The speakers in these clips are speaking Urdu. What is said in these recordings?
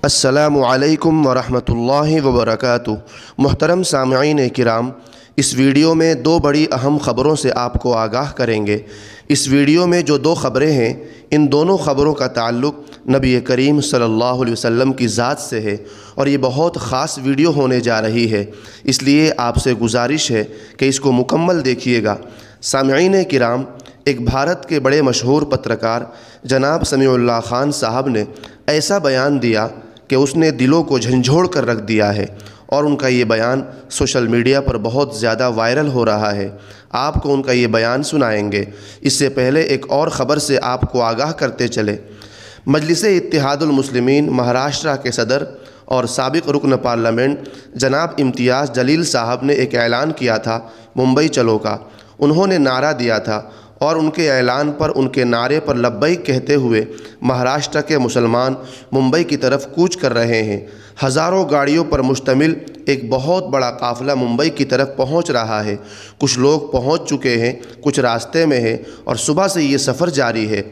السلام علیکم ورحمۃ اللہ وبرکاتہ۔ محترم سامعین کرام، اس ویڈیو میں دو بڑی اہم خبروں سے آپ کو آگاہ کریں گے۔ اس ویڈیو میں جو دو خبریں ہیں، ان دونوں خبروں کا تعلق نبی کریم صلی اللہ علیہ وسلم کی ذات سے ہے، اور یہ بہت خاص ویڈیو ہونے جا رہی ہے، اس لیے آپ سے گزارش ہے کہ اس کو مکمل دیکھیے گا۔ سامعین کرام، ایک بھارت کے بڑے مشہور پترکار جناب سمیع اللہ خان صاحب نے ایسا بیان دیا کہ اس نے دلوں کو جھنجھوڑ کر رکھ دیا ہے، اور ان کا یہ بیان سوشل میڈیا پر بہت زیادہ وائرل ہو رہا ہے۔ آپ کو ان کا یہ بیان سنائیں گے۔ اس سے پہلے ایک اور خبر سے آپ کو آگاہ کرتے چلے۔ مجلس اتحاد المسلمین مہاراشٹرا کے صدر اور سابق رکن پارلیمنٹ جناب امتیاز جلیل صاحب نے ایک اعلان کیا تھا ممبئی چلو کا۔ انہوں نے نعرہ دیا تھا، اور ان کے اعلان پر، ان کے نعرے پر لبیک کہتے ہوئے مہاراشٹر کے مسلمان ممبئی کی طرف کوچ کر رہے ہیں۔ ہزاروں گاڑیوں پر مشتمل ایک بہت بڑا قافلہ ممبئی کی طرف پہنچ رہا ہے۔ کچھ لوگ پہنچ چکے ہیں، کچھ راستے میں ہیں، اور صبح سے یہ سفر جاری ہے۔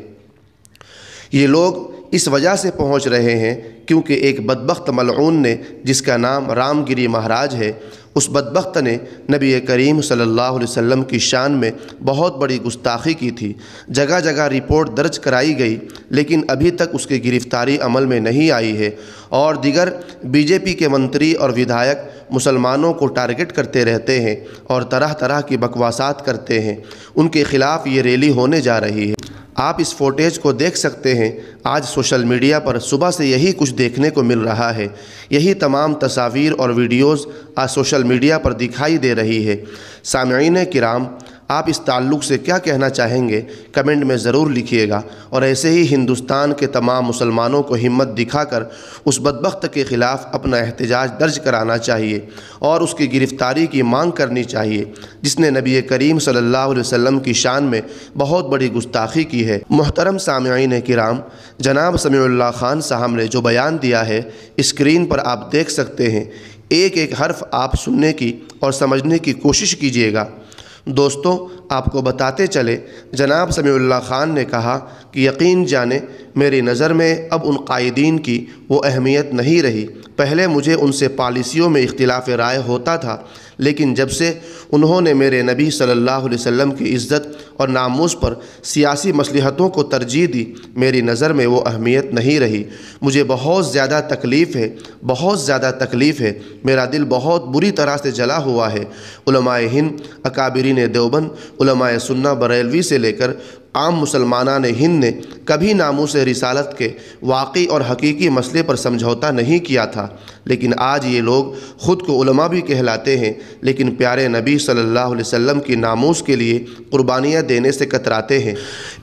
یہ لوگ اس وجہ سے پہنچ رہے ہیں کیونکہ ایک بدبخت ملعون نے، جس کا نام رام گری مہاراج ہے، اس بدبخت نے نبی کریم صلی اللہ علیہ وسلم کی شان میں بہت بڑی گستاخی کی تھی۔ جگہ جگہ رپورٹ درج کرائی گئی، لیکن ابھی تک اس کی گرفتاری عمل میں نہیں آئی ہے، اور دیگر بی جے پی کے منتری اور ودھائک مسلمانوں کو ٹارگٹ کرتے رہتے ہیں اور طرح طرح کی بکواسات کرتے ہیں۔ ان کے خلاف یہ ریلی ہونے جا رہی ہے۔ آپ اس فوٹیج کو دیکھ سکتے ہیں۔ آج سوشل میڈیا پر صبح سے یہی کچھ دیکھنے کو مل رہا ہے۔ یہی تمام تصاویر اور ویڈیوز آج سوشل میڈیا پر دکھائی دے رہی ہے۔ سامعین کرام، آپ اس تعلق سے کیا کہنا چاہیں گے؟ کمنٹ میں ضرور لکھیے گا، اور ایسے ہی ہندوستان کے تمام مسلمانوں کو ہمت دکھا کر اس بدبخت کے خلاف اپنا احتجاج درج کرانا چاہیے، اور اس کی گرفتاری کی مانگ کرنی چاہیے، جس نے نبی کریم صلی اللہ علیہ وسلم کی شان میں بہت بڑی گستاخی کی ہے۔ محترم سامعین کرام، جناب سمیع اللہ خان صاحب نے جو بیان دیا ہے، اسکرین پر آپ دیکھ سکتے ہیں۔ ایک ایک حرف آپ سننے کی اور سمجھنے کی کوشش کیجیے گا۔ دوستوں، آپ کو بتاتے چلے، جناب سمیع اللہ خان نے کہا کہ یقین جانیں، میری نظر میں اب ان قائدین کی وہ اہمیت نہیں رہی۔ پہلے مجھے ان سے پالیسیوں میں اختلاف رائے ہوتا تھا، لیکن جب سے انہوں نے میرے نبی صلی اللہ علیہ وسلم کی عزت اور ناموس پر سیاسی مصلحتوں کو ترجیح دی، میری نظر میں وہ اہمیت نہیں رہی۔ مجھے بہت زیادہ تکلیف ہے، بہت زیادہ تکلیف ہے۔ میرا دل بہت بری طرح سے جلا ہوا ہے۔ علماء ہند، اکابرین دیوبند، علماء سنہ بریلوی سے لے کر عام مسلمانان ہند نے کبھی ناموس رسالت کے واقعی اور حقیقی مسئلے پر سمجھوتا نہیں کیا تھا، لیکن آج یہ لوگ خود کو علماء بھی کہلاتے ہیں، لیکن پیارے نبی صلی اللہ علیہ وسلم کی ناموس کے لیے قربانیاں دینے سے کتراتے ہیں۔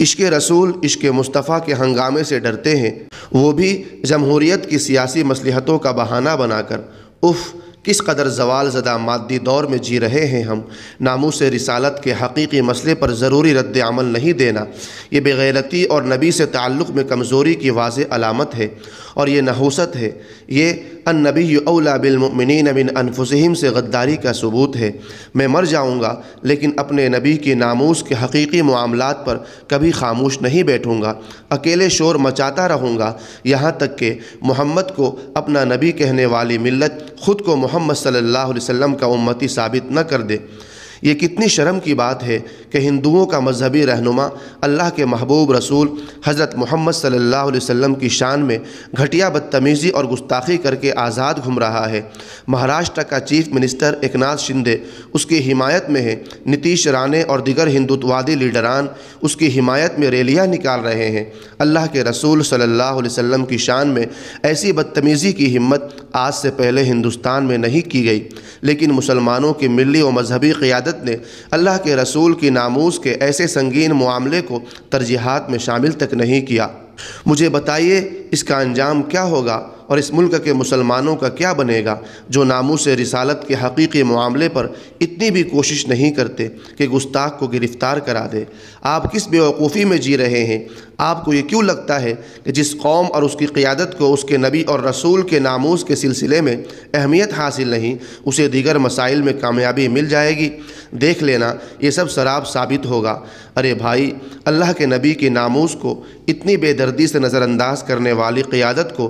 عشق رسول، عشق مصطفیٰ کے ہنگامے سے ڈرتے ہیں، وہ بھی جمہوریت کی سیاسی مصلحتوں کا بہانہ بنا کر۔ اف، کس قدر زوال زدہ مادی دور میں جی رہے ہیں ہم۔ ناموس رسالت کے حقیقی مسئلے پر ضروری رد عمل نہیں دینا، یہ بے غیرتی اور نبی سے تعلق میں کمزوری کی واضح علامت ہے، اور یہ نحوست ہے۔ یہ النبی اولیٰ بالمؤمنین من انفسہم سے غداری کا ثبوت ہے۔ میں مر جاؤں گا، لیکن اپنے نبی کی ناموس کے حقیقی معاملات پر کبھی خاموش نہیں بیٹھوں گا۔ اکیلے شور مچاتا رہوں گا، یہاں تک کہ محمد کو اپنا نبی کہنے والی ملت خود کو محمد صلی اللہ علیہ وسلم کا امتی ثابت نہ کر دے۔ یہ کتنی شرم کی بات ہے کہ ہندوؤں کا مذہبی رہنما اللہ کے محبوب رسول حضرت محمد صلی اللہ علیہ وسلم کی شان میں گھٹیا بدتمیزی اور گستاخی کر کے آزاد گھوم رہا ہے۔ مہاراشٹر کا چیف منسٹر ایکناتھ شندے اس کی حمایت میں ہے۔ نتیش رانے اور دیگر ہندوتوادی لیڈران اس کی حمایت میں ریلیاں نکال رہے ہیں۔ اللہ کے رسول صلی اللہ علیہ وسلم کی شان میں ایسی بدتمیزی کی ہمت آج سے پہلے ہندوستان میں نہیں کی گئی، لیکن مسلمانوں کی ملی و مذہبی قیادت نے اللہ کے رسول کی ناموس کے ایسے سنگین معاملے کو ترجیحات میں شامل تک نہیں کیا۔ مجھے بتائیے، اس کا انجام کیا ہوگا، اور اس ملک کے مسلمانوں کا کیا بنے گا جو ناموس رسالت کے حقیقی معاملے پر اتنی بھی کوشش نہیں کرتے کہ گستاخ کو گرفتار کرا دے؟ آپ کس بیوقوفی میں جی رہے ہیں؟ آپ کو یہ کیوں لگتا ہے کہ جس قوم اور اس کی قیادت کو اس کے نبی اور رسول کے ناموس کے سلسلے میں اہمیت حاصل نہیں، اسے دیگر مسائل میں کامیابی مل جائے گی؟ دیکھ لینا، یہ سب سراب ثابت ہوگا۔ ارے بھائی، اللہ کے نبی کے ناموس کو اتنی بے دردی سے نظر انداز کرنے والی قیادت کو